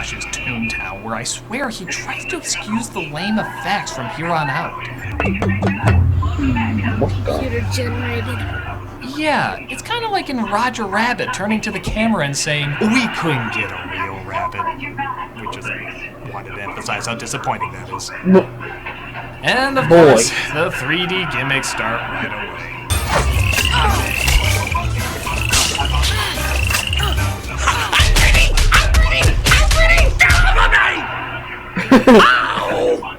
Josh's Toontown, where I swear he tries to excuse the lame effects from here on out. Computer-generated. Yeah, it's kind of like in Roger Rabbit turning to the camera and saying, "We couldn't get a real rabbit." Which is, wanted to emphasize how disappointing that is. And of course, the 3D gimmicks start right away.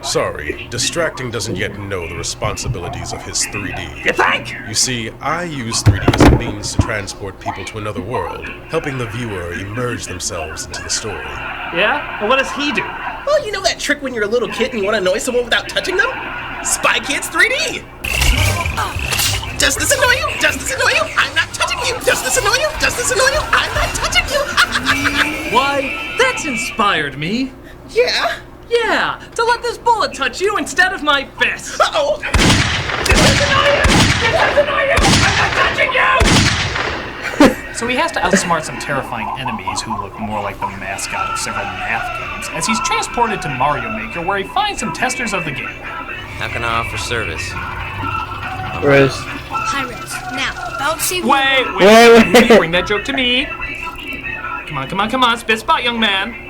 Sorry, distracting doesn't yet know the responsibilities of his 3D. You think? You see, I use 3D as a means to transport people to another world, helping the viewer immerse themselves into the story. Yeah? And what does he do? Well, you know that trick when you're a little kid and you want to annoy someone without touching them? Spy Kids 3D! Does this annoy you? Does this annoy you? I'm not touching you! Does this annoy you? Does this annoy you? I'm not touching you! Why, that's inspired me. Yeah? Yeah, to let this bullet touch you instead of my fist. Uh-oh! Does this annoy you? Does this annoy you? I'm not touching you! So he has to outsmart some terrifying enemies who look more like the mascot of several math games as he's transported to Mario Maker, where he finds some testers of the game. How can I offer service? Res. Hi, Res. Now, don't see me. Wait. Bring that joke to me. Come on. Spit spot, young man.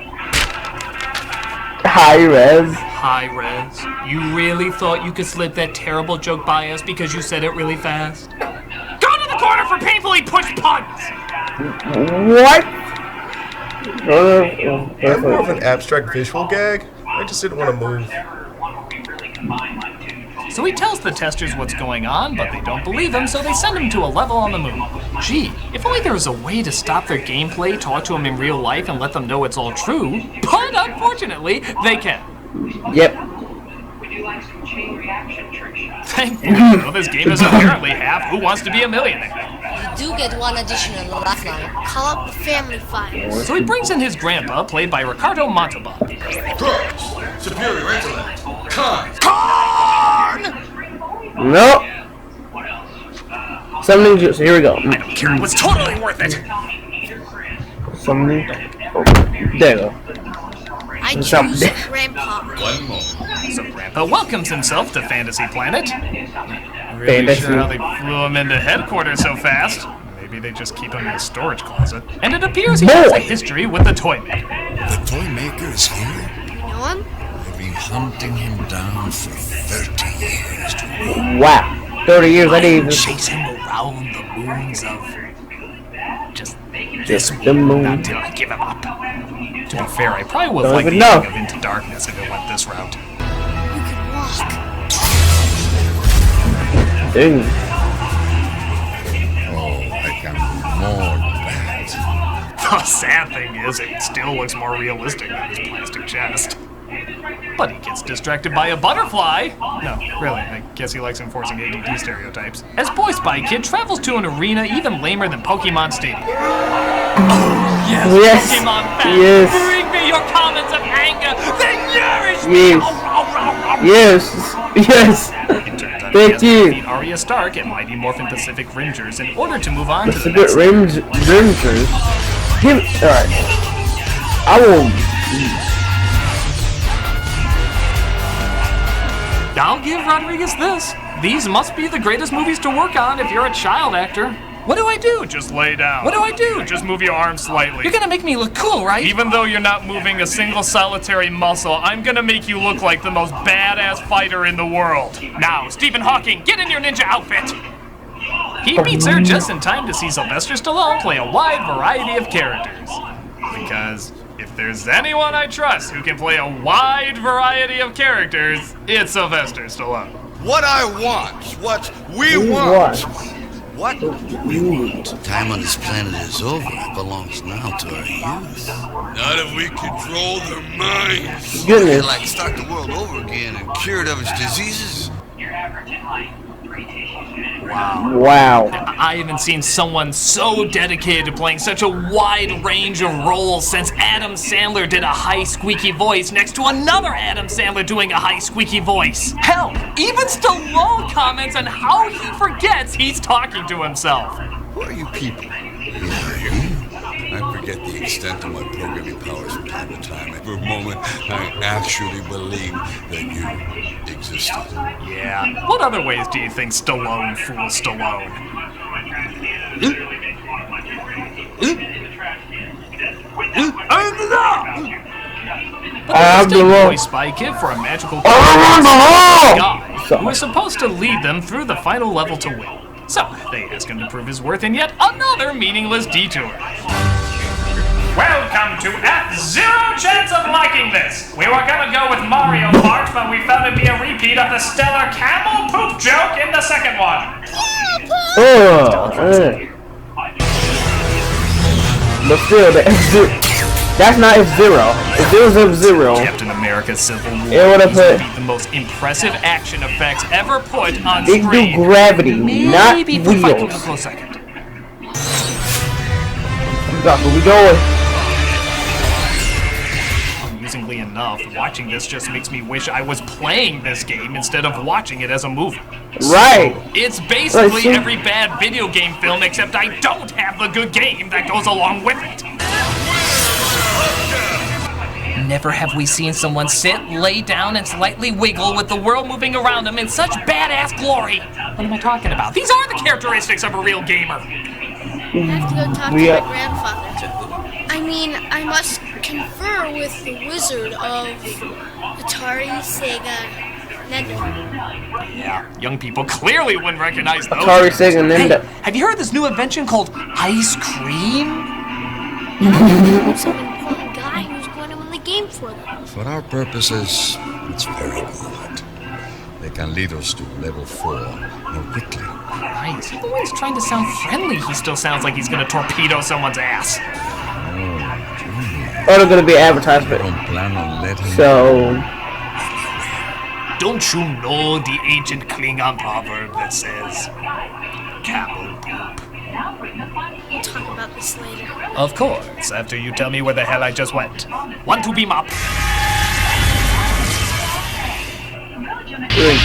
Hi, Res. Hi, Rez. You really thought you could slip that terrible joke by us because you said it really fast? Go to the corner for painfully pushed puns! What? I'm more of an abstract visual gag. I just didn't want to move. So he tells the testers what's going on, but they don't believe him, so they send him to a level on the moon. Gee, if only there was a way to stop their gameplay, talk to them in real life, and let them know it's all true. But unfortunately, they can. Yep. Thankfully, though, this game is apparently half Who Wants to Be a Millionaire. You do get one additional lifeline. Call up the family files. So he brings in his grandpa, played by Ricardo Montalban. Drugs, superior intellect, cons. Nope. Summoning juice. Here we go. I don't care, it was totally worth it. Summoning. Oh, there you go. I choose Grandpa. One moment. So Grandpa welcomes himself to Fantasy Planet. Really sure how they flew him into headquarters so fast. Maybe they just keep him in a storage closet. And it appears he has a history with the toy maker. The toy maker is here? No one? I've been hunting him down for 30 years. Wow. 30 years, I didn't even... Chase him around the moons of... Just Just this the moon. until I give him up. To be fair, I probably would Don't like the even know. ending of Into Darkness if it went this route. You can walk. Dang. Oh, I can do more than that. The sad thing is, it still looks more realistic than his plastic chest. But he gets distracted by a butterfly. No, really, I guess he likes enforcing ADD stereotypes. As Boy Spy Kid travels to an arena even lamer than Pokemon Stadium. Oh, yes, Pokemon fans, Yes. bring me your comments of anger. They nourish me. Yes. Yes. It turns out he Thank has to you. defeat Arya Stark and Mighty Morphin Pacific Rimgers in order to move on to the Pacific next. Rimgers. Him. Alright. I will. I'll give Rodriguez this. These must be the greatest movies to work on if you're a child actor. What do I do? Just lay down. What do I do? Just move your arms slightly. You're gonna make me look cool, right? Even though you're not moving a single solitary muscle, I'm gonna make you look like the most badass fighter in the world. Now, Stephen Hawking, get in your ninja outfit. He beats her just in time to see Sylvester Stallone play a wide variety of characters. Because if there's anyone I trust who can play a wide variety of characters, it's Sylvester Stallone. What I want, what we want. What we want. Time on this planet is over. It belongs now to our youth. Not if we control their minds. Goodness. Like start the world over again and cure it of its diseases. Wow. I haven't seen someone so dedicated to playing such a wide range of roles since Adam Sandler did a high squeaky voice next to another Adam Sandler doing a high squeaky voice. Hell, even Stallone comments on how he forgets he's talking to himself. Who are you people? Yeah, I forget the extent of my programming powers from time to time. And for a moment, I actually believed that you existed. Yeah. What other ways do you think Stallone fools Stallone? But they mistake Boy Spy Kid for a magical guy who is supposed to lead them through the final level to win. So, they ask him to prove his worth in yet another meaningless detour. Welcome to F Zero Chance of Liking This! We were gonna go with Mario Kart, but we found it'd be a repeat of the stellar camel poop joke in the second one. But still, the F-Zero, that's not F-Zero. F-Zero's F-Zero. Captain America Civil War It would have put the most impressive action effects ever put on screen. It do gravity, not Maybe wheels. fighting a close second. That's where we going. Amusingly enough, watching this just makes me wish I was playing this game instead of watching it as a movie. Right. So, it's basically every bad video game film, except I don't have the good game that goes along with it. Never have we seen someone sit, lay down, and slightly wiggle with the world moving around them in such badass glory. What am I talking about? These are the characteristics of a real gamer. I have to go talk to my grandfather. I mean, I must confer with the wizard of Atari, Sega, Nintendo. Yeah, young people clearly wouldn't recognize those. Atari, Sega, Nintendo. Hey, have you heard of this new invention called ice cream? Some important guy who's going to win the game for them. For our purposes, it's very good. They can lead us to level 4 more quickly. Nice. Even when he's trying to sound friendly, he still sounds like he's gonna torpedo someone's ass. Oh, they're gonna be advertisement. So. Don't you know the ancient Klingon proverb that says, camel poop? We'll talk about this later. Of course, after you tell me where the hell I just went. Want to beam up? Wait.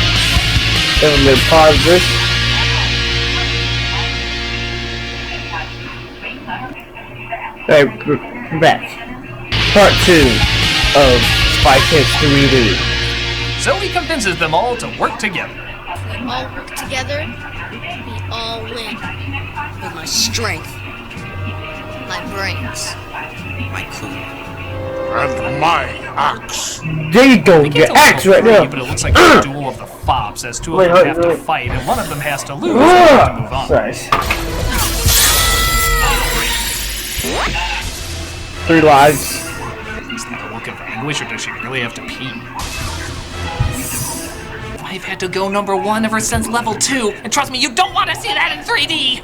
Let me pause this. Alright, we're back. Part 2 of Spy Kids 3D. So he convinces them all to work together. We all work together, we all win. With my strength, my brains, my cool. And my axe. There you go, your axe right now. But it looks like a duel of the fops, as two of them have to fight, and one of them has to lose in order to move on. Sorry. 3 lives. Is that a look of anguish, or does she really have to pee? I've had to go number 1 ever since level 2, and trust me, you don't want to see that in 3D!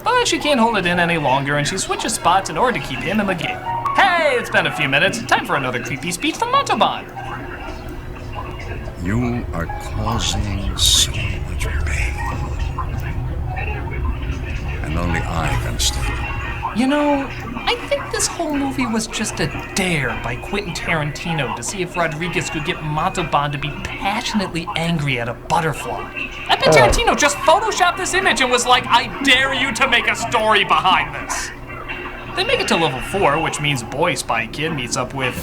But she can't hold it in any longer, and she switches spots in order to keep him in the game. Hey, it's been a few minutes. Time for another creepy speech from Montalban. You are causing so much pain. And only I can stop it. You know, I think this whole movie was just a dare by Quentin Tarantino to see if Rodriguez could get Montalban to be passionately angry at a butterfly. I bet Tarantino just photoshopped this image and was like, I dare you to make a story behind this. They make it to level 4, which means Boy Spy Kid meets up with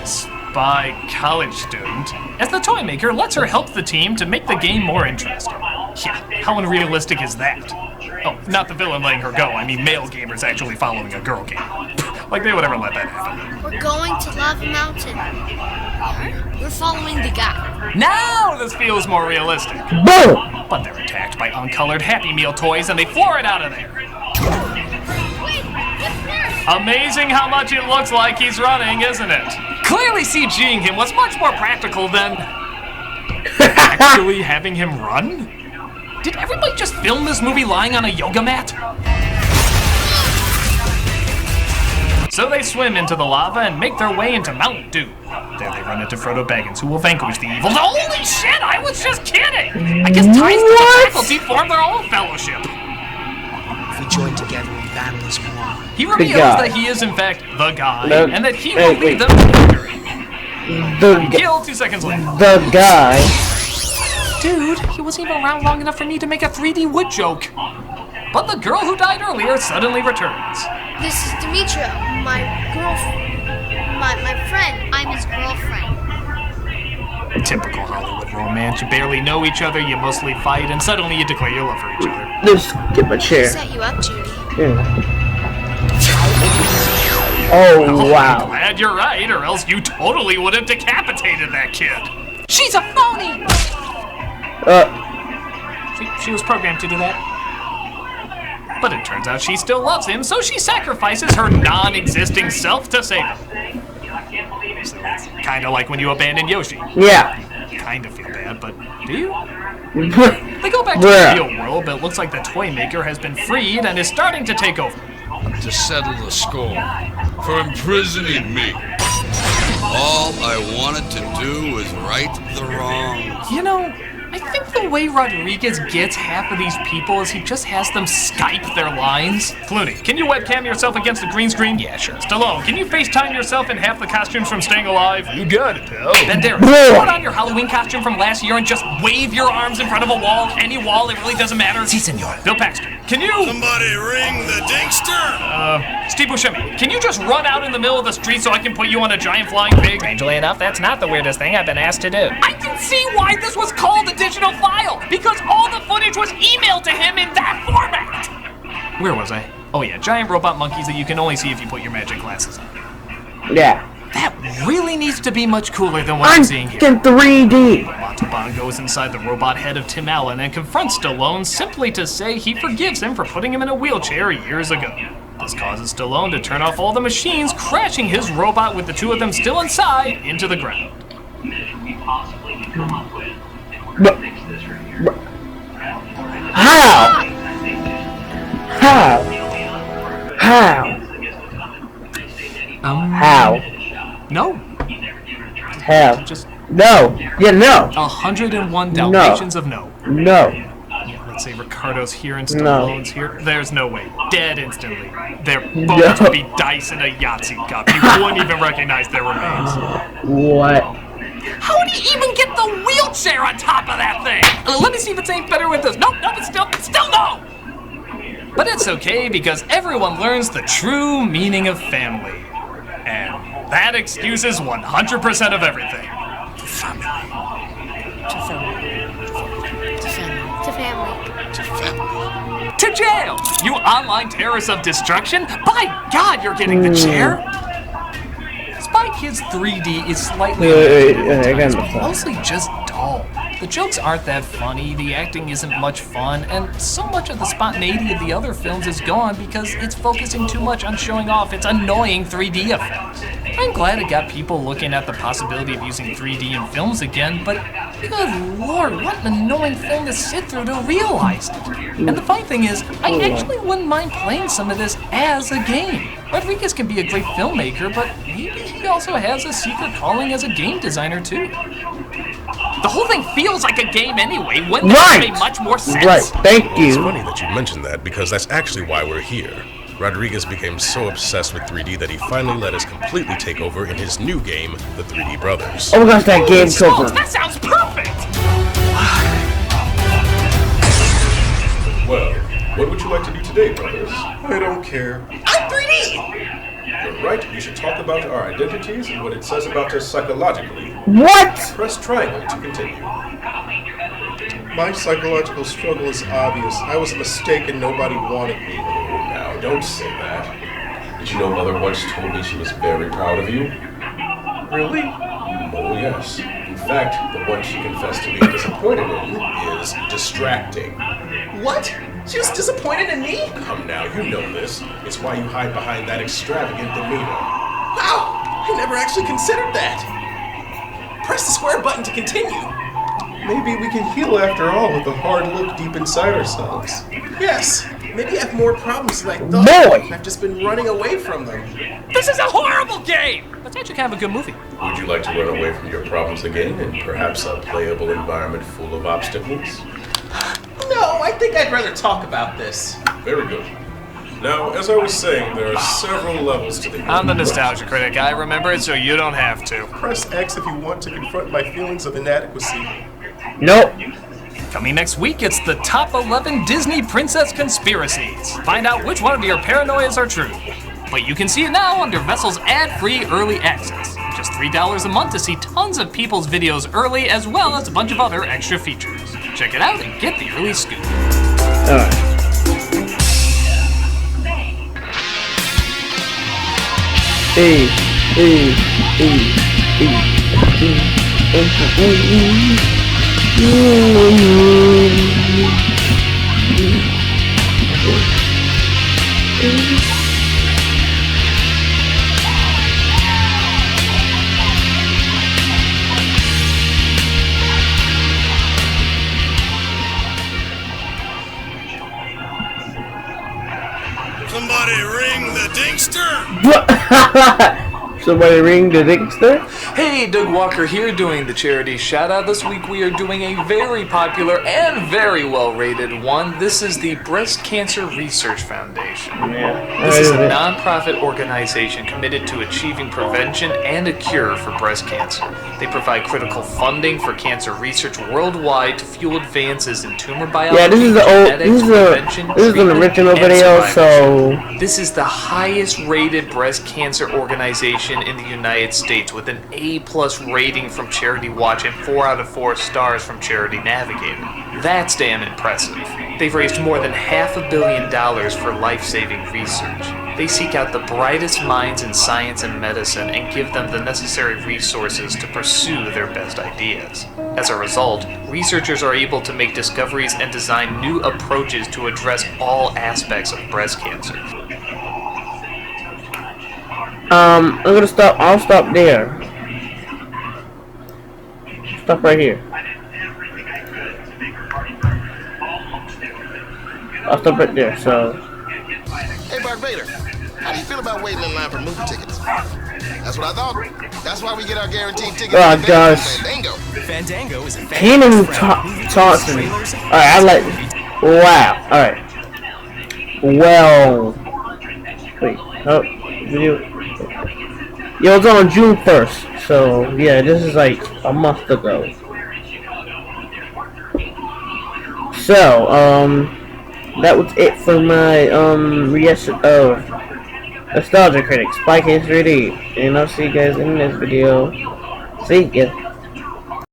Spy College Student, as the toy maker lets her help the team to make the game more interesting. Yeah, how unrealistic is that? Oh, not the villain letting her go, I mean male gamers actually following a girl game. Like they would ever let that happen. We're going to Lava Mountain. We're following the guy. Now this feels more realistic. Boom! But they're attacked by uncolored Happy Meal toys and they floor it out of there. Wait, it's there! Amazing how much it looks like he's running, isn't it? Clearly CGing him was much more practical than actually having him run? Did everybody just film this movie lying on a yoga mat? So they swim into the lava and make their way into Mount Doom. There they run into Frodo Baggins, who will vanquish the evil. Holy shit, I was just kidding! I guess ties to the faculty form their own fellowship. If we join together and battle as one. He reveals that he is in fact the guy, and that he will lead them to victory. Killed 2 seconds later. The guy. Dude, he wasn't even around long enough for me to make a 3D wood joke. But the girl who died earlier suddenly returns. This is Demetria, my girlfriend. My friend. I'm his girlfriend. Typical Hollywood romance. You barely know each other, you mostly fight, and suddenly you declare your love for each other. Just give a chair. Set you up, Judy. Yeah. Oh, wow. I'm glad you're right, or else you totally would have decapitated that kid. She's a phony! She was programmed to do that. But it turns out she still loves him, so she sacrifices her non-existing self to save him. So it's kind of like when you abandon Yoshi. Yeah. You kind of feel bad, but do you? They go back to the real world, but it looks like the toy maker has been freed and is starting to take over. To settle the score for imprisoning me. All I wanted to do was right the wrongs. You know, I think the way Rodriguez gets half of these people is he just has them Skype their lines. Clooney, can you webcam yourself against the green screen? Yeah, sure. Stallone, can you FaceTime yourself in half the costumes from Staying Alive? You got it, pal. Banderas, put on your Halloween costume from last year and just wave your arms in front of a wall. Any wall, it really doesn't matter. Si, senor. Bill Paxton, can you... Somebody ring the Dingster! Steve Buscemi, can you just run out in the middle of the street so I can put you on a giant flying pig? Strangely enough, that's not the weirdest thing I've been asked to do. I can see why this was called a digital file, because all the footage was emailed to him in that format! Where was I? Oh yeah, giant robot monkeys that you can only see if you put your magic glasses on. Yeah. That really needs to be much cooler than what I'm seeing here. In 3D. Montalban goes inside the robot head of Tim Allen and confronts Stallone simply to say he forgives him for putting him in a wheelchair years ago. This causes Stallone to turn off all the machines, crashing his robot with the two of them still inside into the ground. How? How? How? How? No. How? Just no. Yeah, no. 101 Dalmatians of no. No. Yeah, let's say Ricardo's here and Stallone's here. There's no way. Dead instantly. Their bones would be dice in a Yahtzee cup. You wouldn't even recognize their remains. What? How would he even get the wheelchair on top of that thing? Let me see if it's any better with this. Nope, it's still no! But it's okay because everyone learns the true meaning of family. And that excuses 100% of everything. To family. To jail! You online terrorists of destruction! By God, you're getting the chair! Spy Kids 3D is slightly mostly just dull. The jokes aren't that funny, the acting isn't much fun, and so much of the spontaneity of the other films is gone because it's focusing too much on showing off its annoying 3D effects. I'm glad it got people looking at the possibility of using 3D in films again, but good lord, what an annoying film to sit through to realize it. And the funny thing is, I actually wouldn't mind playing some of this as a game. Rodriguez can be a great filmmaker, but maybe he also has a secret calling as a game designer too. The whole thing feels like a game anyway, wouldn't that make much more sense? Right, thank you. It's funny that you mentioned that because that's actually why we're here. Rodriguez became so obsessed with 3D that he finally let us completely take over in his new game, The 3D Brothers. Oh my gosh, that game cover. That sounds perfect! Well, what would you like to do today, brothers? I don't care. I'm 3D! You're right, we should talk about our identities and what it says about us psychologically. What? Press triangle to continue. My psychological struggle is obvious. I was a mistake and nobody wanted me. Now, don't say that. Did you know Mother once told me she was very proud of you? Really? Oh, yes. In fact, the one she confessed to being disappointed in is distracting. What? She was disappointed in me? Come now, you know this. It's why you hide behind that extravagant demeanor. Wow! I never actually considered that. Press the square button to continue. Maybe we can heal after all with a hard look deep inside ourselves. Yes. Maybe I have more problems than I thought. Boy! I've just been running away from them. This is a horrible game! That's actually kind of a good movie. Would you like to run away from your problems again in perhaps a playable environment full of obstacles? No, I think I'd rather talk about this. Very good. Now, as I was saying, there are several levels to the game. I'm the nostalgia critic. I remember it so you don't have to. Press X if you want to confront my feelings of inadequacy. Nope. Coming next week, it's the top 11 Disney princess conspiracies. Find out which one of your paranoias are true. But you can see it now under Vessel's ad-free early access. Just $3 a month to see tons of people's videos early, as well as a bunch of other extra features. Check it out and get the early scoop. Alright. Hey, hey, hey, Somebody ring the dingster! Somebody ring the dingster? Hey, Doug Walker here doing the charity shout-out. This week we are doing a very popular and very well-rated one. This is the Breast Cancer Research Foundation. Yeah. This is a non-profit organization committed to achieving prevention and a cure for breast cancer. They provide critical funding for cancer research worldwide to fuel advances in tumor biology, yeah, this is the old, prevention, this is an original video, so... This is the highest-rated breast cancer organization in the United States with an A+ rating from Charity Watch and 4 out of 4 stars from Charity Navigator. That's damn impressive. They've raised more than $500 million for life-saving research. They seek out the brightest minds in science and medicine and give them the necessary resources to pursue their best ideas. As a result, researchers are able to make discoveries and design new approaches to address all aspects of breast cancer. I'm gonna stop. I'll stop there. Stop right here. I'll stop right there. So. Hey, Bart Vader, how do you feel about waiting in line for movie tickets? That's what I thought. That's why we get our guaranteed tickets. Oh gosh. Fandango. Fandango is a Can't even talk to me. All right, I like. Wow. All right. Well. Wait. Oh. Video. Yeah, it was on June 1st. So yeah, this is like a month ago. So that was it for my reaction of Nostalgia Critic Spy Kids 3D, and I'll see you guys in this video. See ya.